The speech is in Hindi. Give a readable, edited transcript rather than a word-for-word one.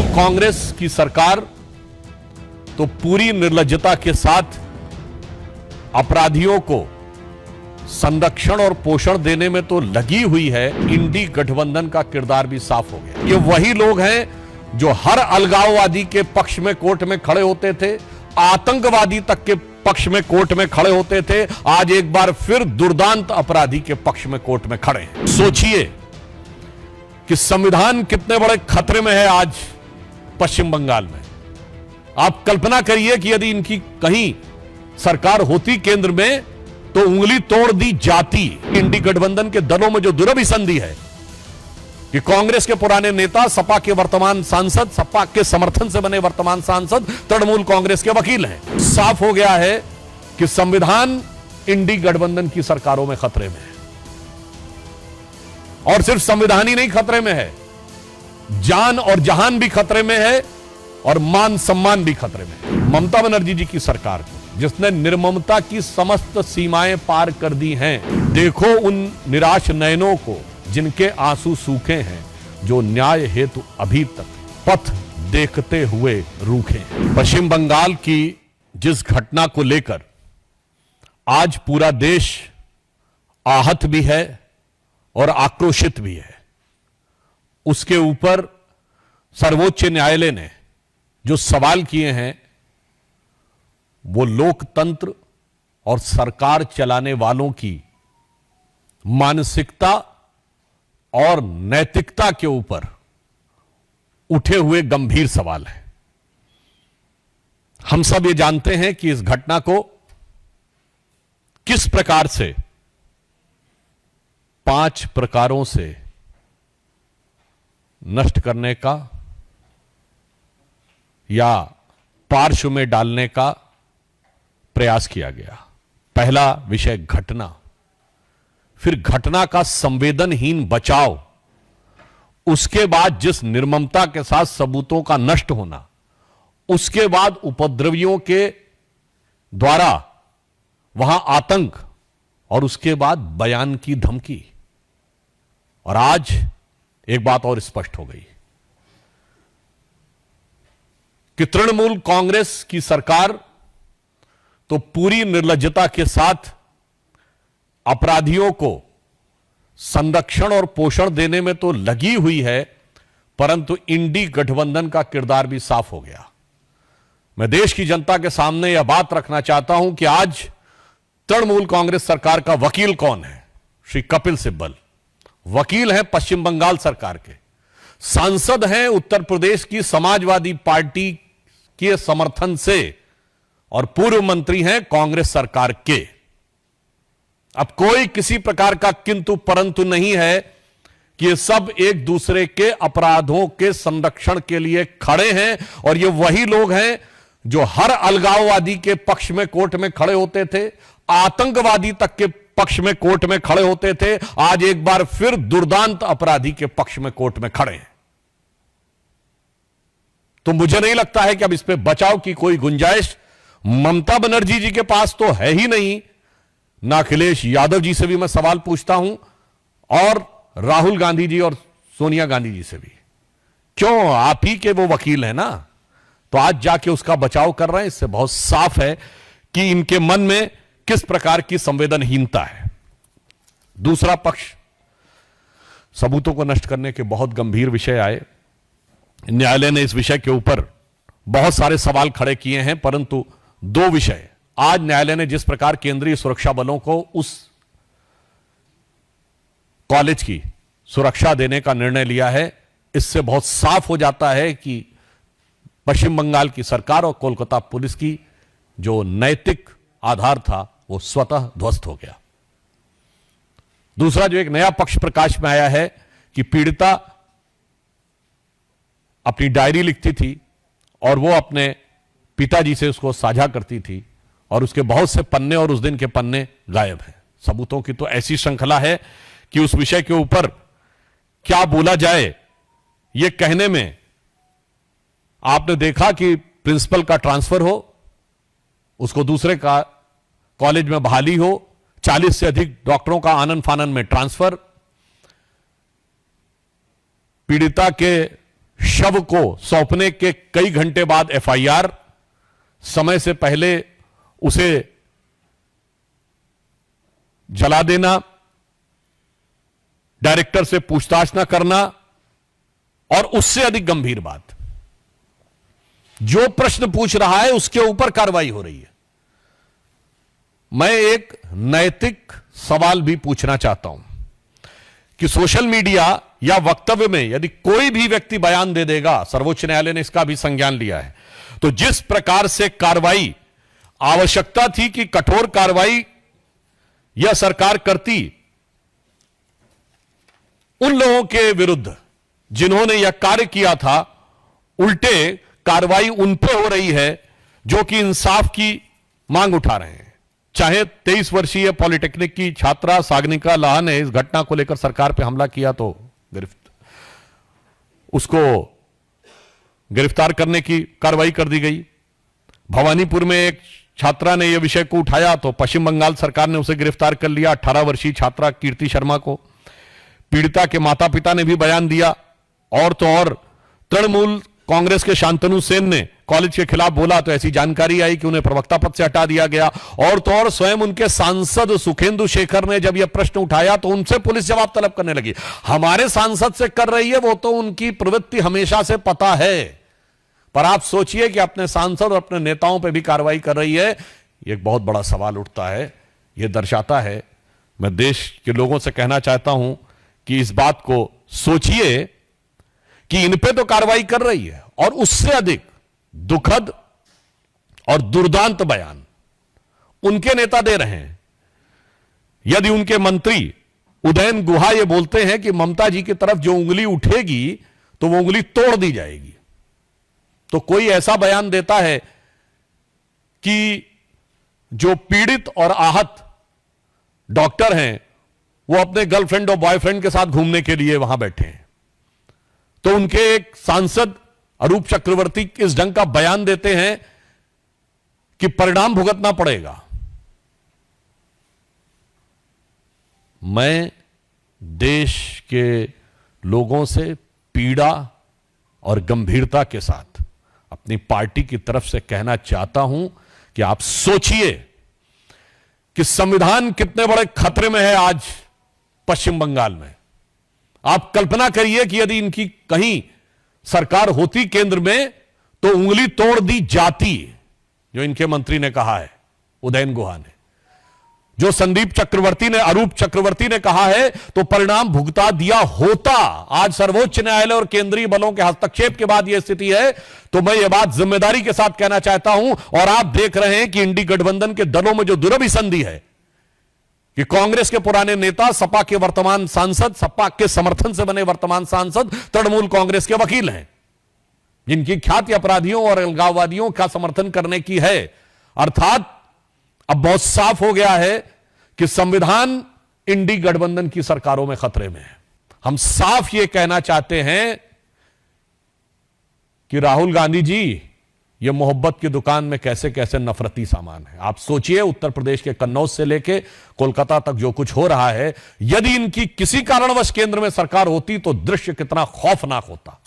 कांग्रेस की सरकार तो पूरी निर्लज्जता के साथ अपराधियों को संरक्षण और पोषण देने में तो लगी हुई है। इंडी गठबंधन का किरदार भी साफ हो गया। ये वही लोग हैं जो हर अलगाववादी के पक्ष में कोर्ट में खड़े होते थे, आतंकवादी तक के पक्ष में कोर्ट में खड़े होते थे, आज एक बार फिर दुर्दांत अपराधी के पक्ष में कोर्ट में खड़े हैं। सोचिए कि संविधान कितने बड़े खतरे में है आज पश्चिम बंगाल में। आप कल्पना करिए कि यदि इनकी कहीं सरकार होती केंद्र में तो उंगली तोड़ दी जाती। इंडी गठबंधन के दलों में जो दुरभिसंधि है कि कांग्रेस के पुराने नेता, सपा के वर्तमान सांसद, सपा के समर्थन से बने वर्तमान सांसद तृणमूल कांग्रेस के वकील हैं। साफ हो गया है कि संविधान इंडी गठबंधन की सरकारों में खतरे में है। और सिर्फ संविधान ही नहीं खतरे में है, जान और जहान भी खतरे में है और मान सम्मान भी खतरे में है। ममता बनर्जी जी की सरकार जिसने निर्ममता की समस्त सीमाएं पार कर दी हैं, देखो उन निराश नयनों को जिनके आंसू सूखे हैं, जो न्याय हेतु अभी तक पथ देखते हुए रूखे हैं। पश्चिम बंगाल की जिस घटना को लेकर आज पूरा देश आहत भी है और आक्रोशित भी है, उसके ऊपर सर्वोच्च न्यायालय ने जो सवाल किए हैं वो लोकतंत्र और सरकार चलाने वालों की मानसिकता और नैतिकता के ऊपर उठे हुए गंभीर सवाल है। हम सब ये जानते हैं कि इस घटना को किस प्रकार से 5 प्रकारों से नष्ट करने का या पार्श्व में डालने का प्रयास किया गया। पहला विषय घटना, फिर घटना का संवेदनहीन बचाव, उसके बाद जिस निर्ममता के साथ सबूतों का नष्ट होना, उसके बाद उपद्रवियों के द्वारा वहां आतंक और उसके बाद बयान की धमकी। और आज एक बात और स्पष्ट हो गई कि तृणमूल कांग्रेस की सरकार तो पूरी निर्लज्जता के साथ अपराधियों को संरक्षण और पोषण देने में तो लगी हुई है, परंतु इंडी गठबंधन का किरदार भी साफ हो गया। मैं देश की जनता के सामने यह बात रखना चाहता हूं कि आज तृणमूल कांग्रेस सरकार का वकील कौन है? श्री कपिल सिब्बल वकील हैं पश्चिम बंगाल सरकार के, सांसद हैं उत्तर प्रदेश की समाजवादी पार्टी के समर्थन से और पूर्व मंत्री हैं कांग्रेस सरकार के। अब कोई किसी प्रकार का किंतु परंतु नहीं है कि ये सब एक दूसरे के अपराधों के संरक्षण के लिए खड़े हैं। और ये वही लोग हैं जो हर अलगाववादी के पक्ष में कोर्ट में खड़े होते थे, आतंकवादी तक के पक्ष में कोर्ट में खड़े होते थे, आज एक बार फिर दुर्दांत अपराधी के पक्ष में कोर्ट में खड़े हैं। तो मुझे नहीं लगता है कि अब इस पे बचाव की कोई गुंजाइश ममता बनर्जी जी के पास तो है ही नहीं, ना अखिलेश यादव जी से भी मैं सवाल पूछता हूं और राहुल गांधी जी और सोनिया गांधी जी से भी। क्यों? आप ही के वो वकील हैं ना, तो आज जाके उसका बचाव कर रहे हैं। इससे बहुत साफ है कि इनके मन में किस प्रकार की संवेदनहीनता है। दूसरा पक्ष, सबूतों को नष्ट करने के बहुत गंभीर विषय आए। न्यायालय ने इस विषय के ऊपर बहुत सारे सवाल खड़े किए हैं, परंतु 2 विषय आज न्यायालय ने जिस प्रकार केंद्रीय सुरक्षा बलों को उस कॉलेज की सुरक्षा देने का निर्णय लिया है, इससे बहुत साफ हो जाता है कि पश्चिम बंगाल की सरकार और कोलकाता पुलिस की जो नैतिक आधार था वो स्वतः ध्वस्त हो गया। दूसरा जो एक नया पक्ष प्रकाश में आया है कि पीड़िता अपनी डायरी लिखती थी और वो अपने पिताजी से उसको साझा करती थी और उसके बहुत से पन्ने और उस दिन के पन्ने गायब हैं। सबूतों की तो ऐसी श्रृंखला है कि उस विषय के ऊपर क्या बोला जाए ये कहने में, आपने देखा कि प्रिंसिपल का ट्रांसफर हो, उसको दूसरे का कॉलेज में बहाली हो, 40 से अधिक डॉक्टरों का आनन फानन में ट्रांसफर, पीड़िता के शव को सौंपने के कई घंटे बाद एफआईआर, समय से पहले उसे जला देना, डायरेक्टर से पूछताछ न करना, और उससे अधिक गंभीर बात, जो प्रश्न पूछ रहा है उसके ऊपर कार्रवाई हो रही है। मैं एक नैतिक सवाल भी पूछना चाहता हूं कि सोशल मीडिया या वक्तव्य में यदि कोई भी व्यक्ति बयान दे देगा, सर्वोच्च न्यायालय ने इसका भी संज्ञान लिया है, तो जिस प्रकार से कार्रवाई आवश्यकता थी कि कठोर कार्रवाई यह सरकार करती उन लोगों के विरुद्ध जिन्होंने यह कार्य किया था, उल्टे कार्रवाई उन पर हो रही है जो कि इंसाफ की मांग उठा रहे हैं। चाहे 23 वर्षीय पॉलिटेक्निक की छात्रा सागनिका लाहा ने इस घटना को लेकर सरकार पर हमला किया तो उसको गिरफ्तार करने की कार्रवाई कर दी गई। भवानीपुर में एक छात्रा ने यह विषय को उठाया तो पश्चिम बंगाल सरकार ने उसे गिरफ्तार कर लिया, 18 वर्षीय छात्रा कीर्ति शर्मा को। पीड़िता के माता पिता ने भी बयान दिया, और तो और तृणमूल कांग्रेस के शांतनु सेन ने कॉलेज के खिलाफ बोला तो ऐसी जानकारी आई कि उन्हें प्रवक्ता पद से हटा दिया गया। और तो और स्वयं उनके सांसद सुखेंदु शेखर ने जब यह प्रश्न उठाया तो उनसे पुलिस जवाब तलब करने लगी। हमारे सांसद से कर रही है, वो तो उनकी प्रवृत्ति हमेशा से पता है, पर आप सोचिए कि अपने सांसद और अपने नेताओं पर भी कार्रवाई कर रही है। एक बहुत बड़ा सवाल उठता है। यह दर्शाता है, मैं देश के लोगों से कहना चाहता हूं कि इस बात को सोचिए कि इन पे तो कार्रवाई कर रही है, और उससे अधिक दुखद और दुर्दांत बयान उनके नेता दे रहे हैं। यदि उनके मंत्री उदयन गुहा ये बोलते हैं कि ममता जी की तरफ जो उंगली उठेगी तो वो उंगली तोड़ दी जाएगी, तो कोई ऐसा बयान देता है कि जो पीड़ित और आहत डॉक्टर हैं वो अपने गर्लफ्रेंड और बॉयफ्रेंड के साथ घूमने के लिए वहां बैठे हैं, तो उनके एक सांसद अरूप चक्रवर्ती इस ढंग का बयान देते हैं कि परिणाम भुगतना पड़ेगा। मैं देश के लोगों से पीड़ा और गंभीरता के साथ अपनी पार्टी की तरफ से कहना चाहता हूं कि आप सोचिए कि संविधान कितने बड़े खतरे में है आज पश्चिम बंगाल में। आप कल्पना करिए कि यदि इनकी कहीं सरकार होती केंद्र में तो उंगली तोड़ दी जाती, जो इनके मंत्री ने कहा है, उदयन गुहा ने, जो संदीप चक्रवर्ती ने, अरूप चक्रवर्ती ने कहा है, तो परिणाम भुगता दिया होता। आज सर्वोच्च न्यायालय और केंद्रीय बलों के हस्तक्षेप के बाद यह स्थिति है, तो मैं यह बात जिम्मेदारी के साथ कहना चाहता हूं। और आप देख रहे हैं कि इंडी गठबंधन के दलों में जो दुरभिसंधि है कि कांग्रेस के पुराने नेता, सपा के वर्तमान सांसद, सपा के समर्थन से बने वर्तमान सांसद तृणमूल कांग्रेस के वकील हैं, जिनकी ख्याति अपराधियों और अलगाववादियों का समर्थन करने की है। अर्थात अब बहुत साफ हो गया है कि संविधान इंडी गठबंधन की सरकारों में खतरे में है। हम साफ यह कहना चाहते हैं कि राहुल गांधी जी, यह मोहब्बत की दुकान में कैसे कैसे नफरती सामान है। आप सोचिए, उत्तर प्रदेश के कन्नौज से लेके कोलकाता तक जो कुछ हो रहा है, यदि इनकी किसी कारणवश केंद्र में सरकार होती तो दृश्य कितना खौफनाक होता।